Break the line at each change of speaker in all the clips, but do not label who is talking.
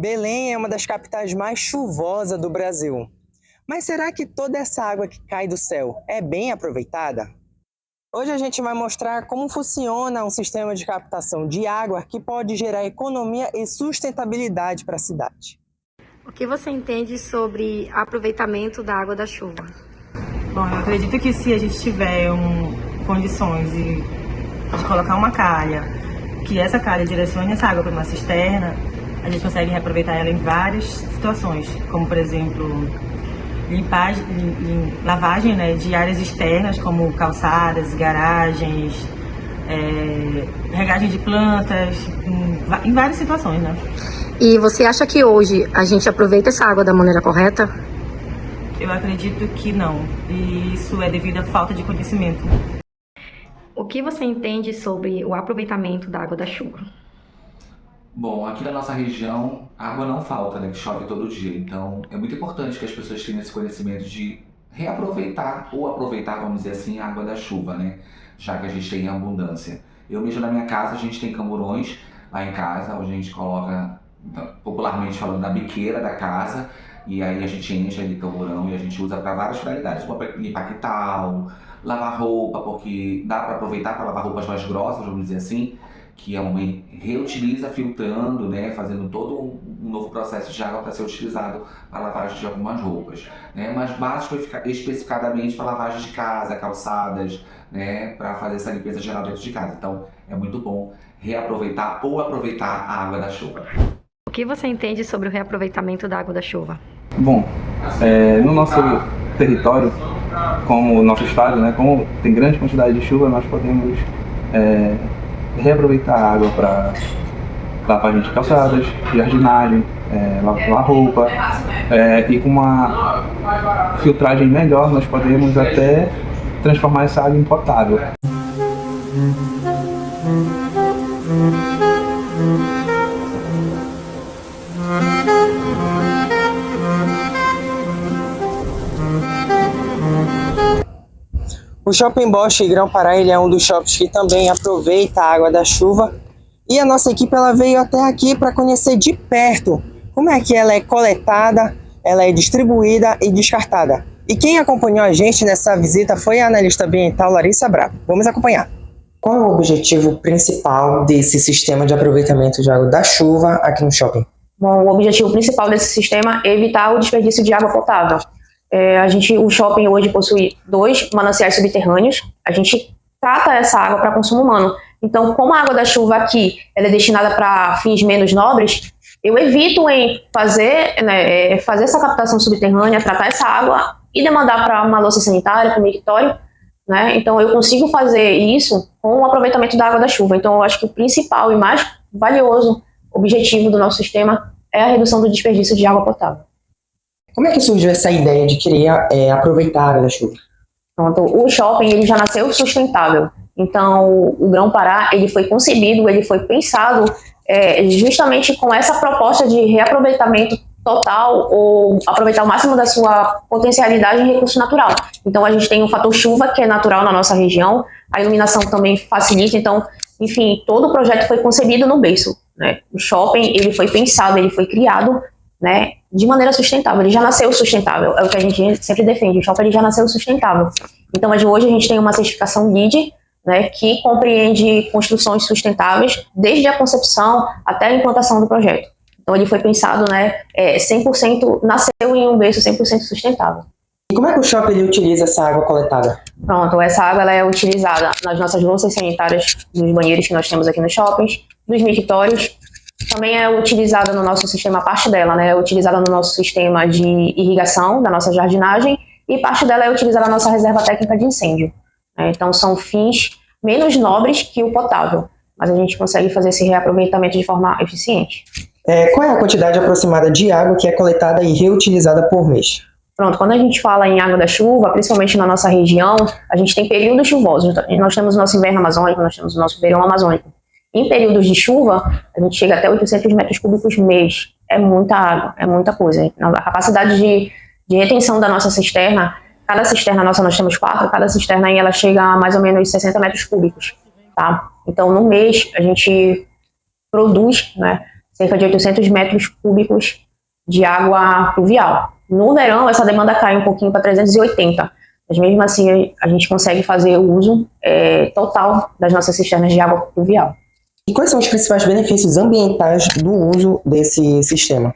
Belém é uma das capitais mais chuvosas do Brasil. Mas será que toda essa água que cai do céu é bem aproveitada? Hoje a gente vai mostrar como funciona um sistema de captação de água que pode gerar economia e sustentabilidade para a cidade.
O que você entende sobre aproveitamento da água da chuva?
Bom, eu acredito que se a gente tiver condições de colocar uma calha, que essa calha direcione essa água para uma cisterna, a gente consegue reaproveitar ela em várias situações, como por exemplo, lavagem, né, de áreas externas, como calçadas, garagens, regagem de plantas, em várias situações, né?
E você acha que hoje a gente aproveita essa água da maneira correta?
Eu acredito que não, e isso é devido à falta de conhecimento.
O que você entende sobre o aproveitamento da água da chuva?
Bom, aqui na nossa região, água não falta, né? Que chove todo dia. Então, é muito importante que as pessoas tenham esse conhecimento de reaproveitar ou aproveitar, vamos dizer assim, a água da chuva, né? Já que a gente tem em abundância. Eu mesmo na minha casa, a gente tem camburões lá em casa, onde a gente coloca, popularmente falando, na biqueira da casa, e aí a gente enche ali camburão e a gente usa para várias finalidades, como para limpar quintal, lavar roupa, porque dá para aproveitar para lavar roupas mais grossas, vamos dizer assim, que a mamãe reutiliza filtrando, né, fazendo todo um novo processo de água para ser utilizado para lavagem de algumas roupas, né, mas mais especificadamente para lavagem de casa, calçadas, né, para fazer essa limpeza geral dentro de casa. Então é muito bom reaproveitar ou aproveitar a água da chuva.
O que você entende sobre o reaproveitamento da água da chuva?
Bom, no nosso território, como o nosso estado, né, como tem grande quantidade de chuva, nós podemos reaproveitar a água para lavagem de calçadas, jardinagem, lavar roupa, e com uma filtragem melhor nós podemos até transformar essa água em potável.
O Shopping Bosch Grão-Pará ele é um dos shoppings que também aproveita a água da chuva. E a nossa equipe ela veio até aqui para conhecer de perto como é que ela é coletada, ela é distribuída e descartada. E quem acompanhou a gente nessa visita foi a analista ambiental Larissa Bravo. Vamos acompanhar. Qual é o objetivo principal desse sistema de aproveitamento de água da chuva aqui no shopping?
Bom, o objetivo principal desse sistema é evitar o desperdício de água potável. O shopping hoje possui 2 mananciais subterrâneos. A gente trata essa água para consumo humano. Então, como a água da chuva aqui ela é destinada para fins menos nobres, eu evito em fazer essa captação subterrânea, tratar essa água e demandar para uma louça sanitária, para o mictório, né? Então, eu consigo fazer isso com o aproveitamento da água da chuva. Então, eu acho que o principal e mais valioso objetivo do nosso sistema é a redução do desperdício de água potável.
Como é que surgiu essa ideia de querer aproveitar a água da chuva?
Pronto, o shopping ele já nasceu sustentável. Então, o Grão-Pará ele foi concebido, ele foi pensado justamente com essa proposta de reaproveitamento total ou aproveitar o máximo da sua potencialidade em recurso natural. Então, a gente tem o fator chuva, que é natural na nossa região, a iluminação também facilita. Então, enfim, todo o projeto foi concebido no berço, né? O shopping ele foi pensado, ele foi criado, né, de maneira sustentável, ele já nasceu sustentável, é o que a gente sempre defende, o shopping ele já nasceu sustentável. Então, hoje a gente tem uma certificação LEED, né, que compreende construções sustentáveis, desde a concepção até a implantação do projeto. Então, ele foi pensado, né, 100%, nasceu em um berço 100% sustentável.
E como é que o shopping ele utiliza essa água coletada?
Pronto, essa água ela é utilizada nas nossas louças sanitárias, nos banheiros que nós temos aqui nos shoppings, nos mictórios. Também é utilizada no nosso sistema, parte dela, né, é utilizada no nosso sistema de irrigação, da nossa jardinagem, e parte dela é utilizada na nossa reserva técnica de incêndio. Então, são fins menos nobres que o potável, mas a gente consegue fazer esse reaproveitamento de forma eficiente.
Qual é a quantidade aproximada de água que é coletada e reutilizada por mês?
Pronto, quando a gente fala em água da chuva, principalmente na nossa região, a gente tem períodos chuvosos. Nós temos o nosso inverno amazônico, nós temos o nosso verão amazônico. Em períodos de chuva, a gente chega até 800 metros cúbicos mês. É muita água, é muita coisa. A capacidade de retenção da nossa cisterna, cada cisterna nossa, nós temos 4, cada cisterna aí ela chega a mais ou menos 60 metros cúbicos, tá? Então, no mês, a gente produz, né, cerca de 800 metros cúbicos de água pluvial. No verão, essa demanda cai um pouquinho para 380, mas mesmo assim a gente consegue fazer o uso total das nossas cisternas de água pluvial.
E quais são os principais benefícios ambientais do uso desse sistema?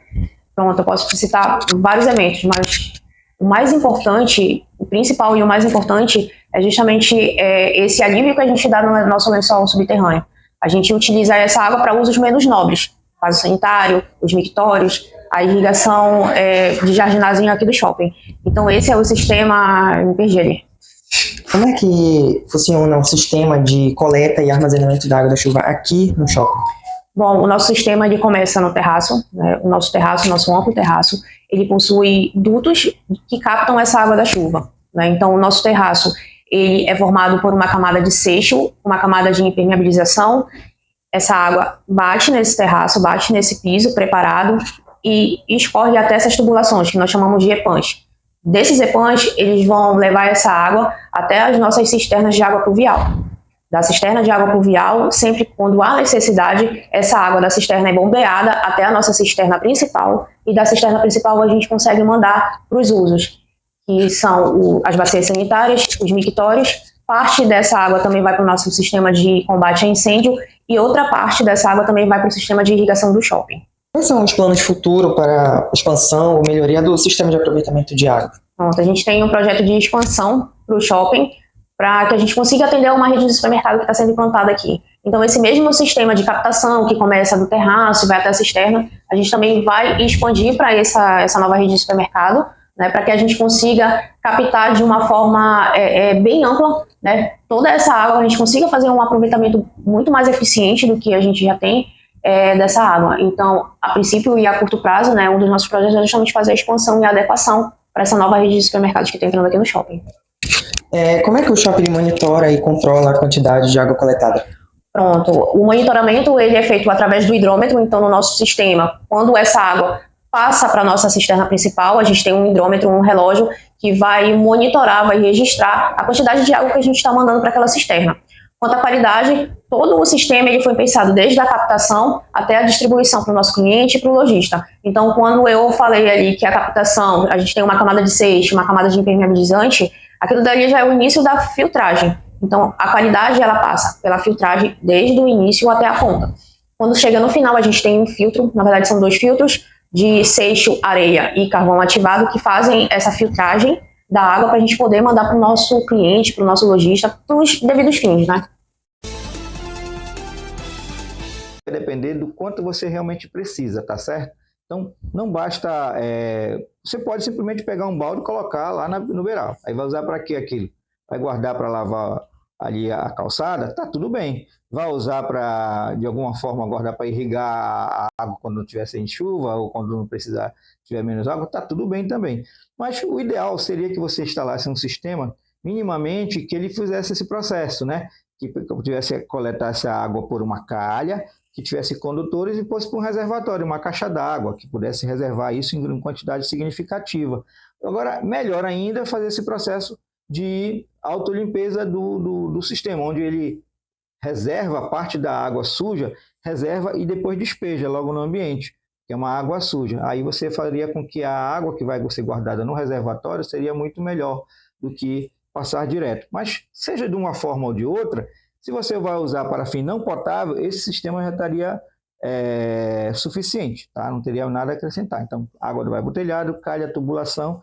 Pronto, eu posso te citar vários elementos, mas o mais importante, o principal e o mais importante é justamente esse alívio que a gente dá no nosso lençol subterrâneo. A gente utiliza essa água para usos menos nobres, vaso sanitário, os mictórios, a irrigação de jardinagem aqui do shopping. Então esse é o sistema, me perdi ali.
Como é que funciona o sistema de coleta e armazenamento da água da chuva aqui no shopping?
Bom, o nosso sistema ele começa no terraço, né? O nosso amplo terraço, ele possui dutos que captam essa água da chuva, né? Então o nosso terraço ele é formado por uma camada de seixo, uma camada de impermeabilização. Essa água bate nesse terraço, bate nesse piso preparado e escorre até essas tubulações, que nós chamamos de EPANs. Desses EPANs, eles vão levar essa água até as nossas cisternas de água pluvial. Da cisterna de água pluvial, sempre quando há necessidade, essa água da cisterna é bombeada até a nossa cisterna principal, e da cisterna principal a gente consegue mandar para os usos, que são as bacias sanitárias, os mictórios. Parte dessa água também vai para o nosso sistema de combate a incêndio, e outra parte dessa água também vai para o sistema de irrigação do shopping.
Quais são os planos de futuro para a expansão ou melhoria do sistema de aproveitamento de água?
Pronto, a gente tem um projeto de expansão para o shopping, para que a gente consiga atender uma rede de supermercado que está sendo implantada aqui. Então, esse mesmo sistema de captação que começa do terraço e vai até a cisterna, a gente também vai expandir para essa nova rede de supermercado, né, para que a gente consiga captar de uma forma bem ampla, né, toda essa água, a gente consiga fazer um aproveitamento muito mais eficiente do que a gente já tem dessa água. Então, a princípio e a curto prazo, né, um dos nossos projetos é justamente fazer a expansão e a adequação para essa nova rede de supermercados que está entrando aqui no shopping.
Como é que o shopping monitora e controla a quantidade de água coletada?
Pronto, o monitoramento ele é feito através do hidrômetro. Então no nosso sistema, quando essa água passa para a nossa cisterna principal, a gente tem um hidrômetro, um relógio que vai monitorar, vai registrar a quantidade de água que a gente está mandando para aquela cisterna. Quanto à qualidade, todo o sistema ele foi pensado desde a captação até a distribuição para o nosso cliente e para o lojista. Então, quando eu falei ali que a captação, a gente tem uma camada de seixo, uma camada de impermeabilizante, aquilo dali já é o início da filtragem. Então, a qualidade ela passa pela filtragem desde o início até a ponta. Quando chega no final, a gente tem um filtro, na verdade são 2 filtros, de seixo, areia e carvão ativado, que fazem essa filtragem da água para a gente poder mandar para o nosso cliente, para o nosso lojista, para os devidos fins, né?
Vai depender do quanto você realmente precisa, tá certo? Então, não basta... você pode simplesmente pegar um balde e colocar lá no beiral. Aí vai usar para quê aquilo? Vai guardar para lavar ali a calçada? Tá tudo bem. Vai usar para, de alguma forma, guardar para irrigar a água quando não tiver sem chuva ou quando não precisar, tiver menos água? Tá tudo bem também. Mas o ideal seria que você instalasse um sistema, minimamente, que ele fizesse esse processo, né? Que coletasse a água por uma calha, que tivesse condutores e fosse para um reservatório, uma caixa d'água, que pudesse reservar isso em quantidade significativa. Agora, melhor ainda, fazer esse processo de autolimpeza do sistema, onde ele reserva parte da água suja, reserva e depois despeja logo no ambiente, que é uma água suja. Aí você faria com que a água que vai ser guardada no reservatório seria muito melhor do que passar direto. Mas, seja de uma forma ou de outra, se você vai usar para fim não potável, esse sistema já estaria suficiente, tá? Não teria nada a acrescentar. Então, água vai para o telhado, calha, tubulação,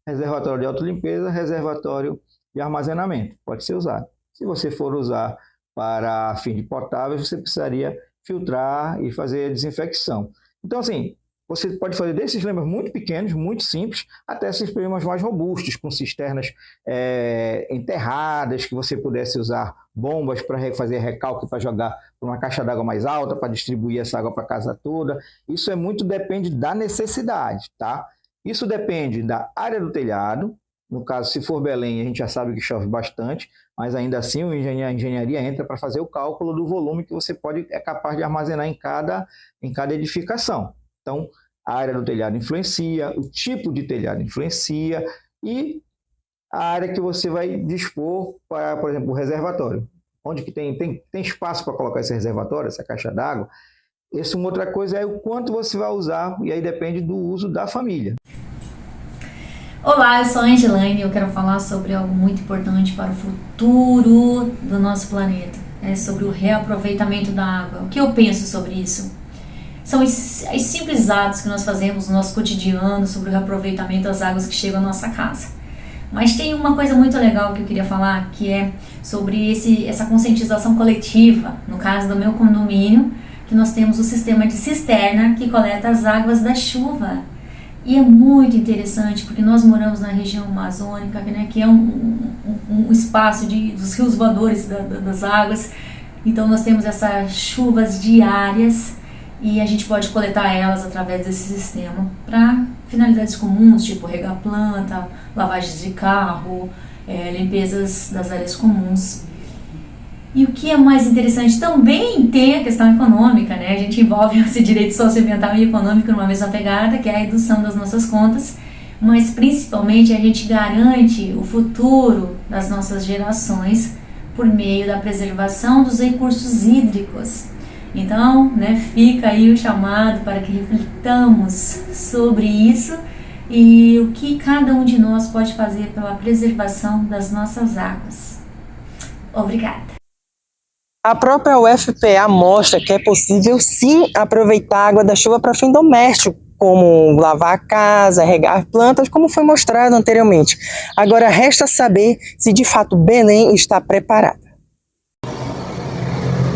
reservatório de autolimpeza, reservatório de armazenamento. Pode ser usado. Se você for usar para fim de potável, você precisaria filtrar e fazer a desinfecção. Então, assim, você pode fazer desses sistemas muito pequenos, muito simples, até sistemas mais robustos, com cisternas enterradas, que você pudesse usar bombas para fazer recalque, para jogar para uma caixa d'água mais alta, para distribuir essa água para a casa toda. Isso depende da necessidade, tá? Isso depende da área do telhado. No caso, se for Belém, a gente já sabe que chove bastante, mas ainda assim a engenharia entra para fazer o cálculo do volume que você é capaz de armazenar em cada edificação. Então, a área do telhado influencia, o tipo de telhado influencia e a área que você vai dispor para, por exemplo, o reservatório. Onde que tem espaço para colocar esse reservatório, essa caixa d'água, Essa uma outra coisa é o quanto você vai usar, e aí depende do uso da família.
Olá, eu sou a Angelaine e eu quero falar sobre algo muito importante para o futuro do nosso planeta. É sobre o reaproveitamento da água. O que eu penso sobre isso? São os simples atos que nós fazemos no nosso cotidiano sobre o reaproveitamento das águas que chegam à nossa casa. Mas tem uma coisa muito legal que eu queria falar, que é sobre essa conscientização coletiva. No caso do meu condomínio, que nós temos o sistema de cisterna que coleta as águas da chuva. E é muito interessante, porque nós moramos na região amazônica, né, que é um espaço dos rios voadores das águas. Então nós temos essas chuvas diárias e a gente pode coletar elas através desse sistema para finalidades comuns, tipo regar planta, lavagens de carro, limpezas das áreas comuns. E o que é mais interessante, também tem a questão econômica, né? A gente envolve esse direito socioambiental e econômico numa mesma pegada, que é a redução das nossas contas, mas principalmente a gente garante o futuro das nossas gerações por meio da preservação dos recursos hídricos. Então, né, fica aí o chamado para que reflitamos sobre isso e o que cada um de nós pode fazer pela preservação das nossas águas. Obrigada.
A própria UFPA mostra que é possível sim aproveitar a água da chuva para fim doméstico, como lavar a casa, regar plantas, como foi mostrado anteriormente. Agora resta saber se de fato Belém está preparada.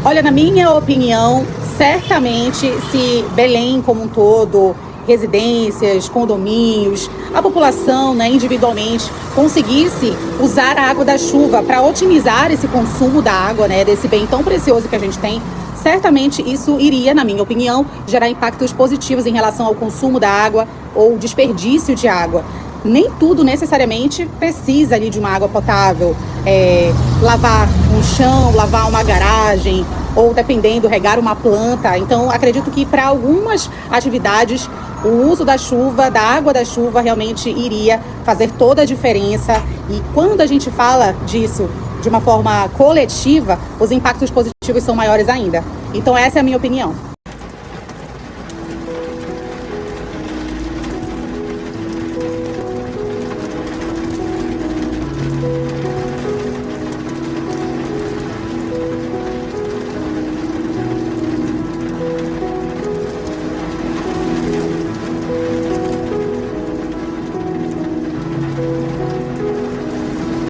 Olha, na minha opinião, certamente se Belém como um todo, residências, condomínios, a população, né, individualmente conseguisse usar a água da chuva para otimizar esse consumo da água, né, desse bem tão precioso que a gente tem, certamente isso iria, na minha opinião, gerar impactos positivos em relação ao consumo da água ou desperdício de água. Nem tudo necessariamente precisa ali de uma água potável, lavar um chão, lavar uma garagem ou, dependendo, regar uma planta. Então, acredito que para algumas atividades o uso da chuva, da água da chuva, realmente iria fazer toda a diferença. E quando a gente fala disso de uma forma coletiva, os impactos positivos são maiores ainda. Então, essa é a minha opinião.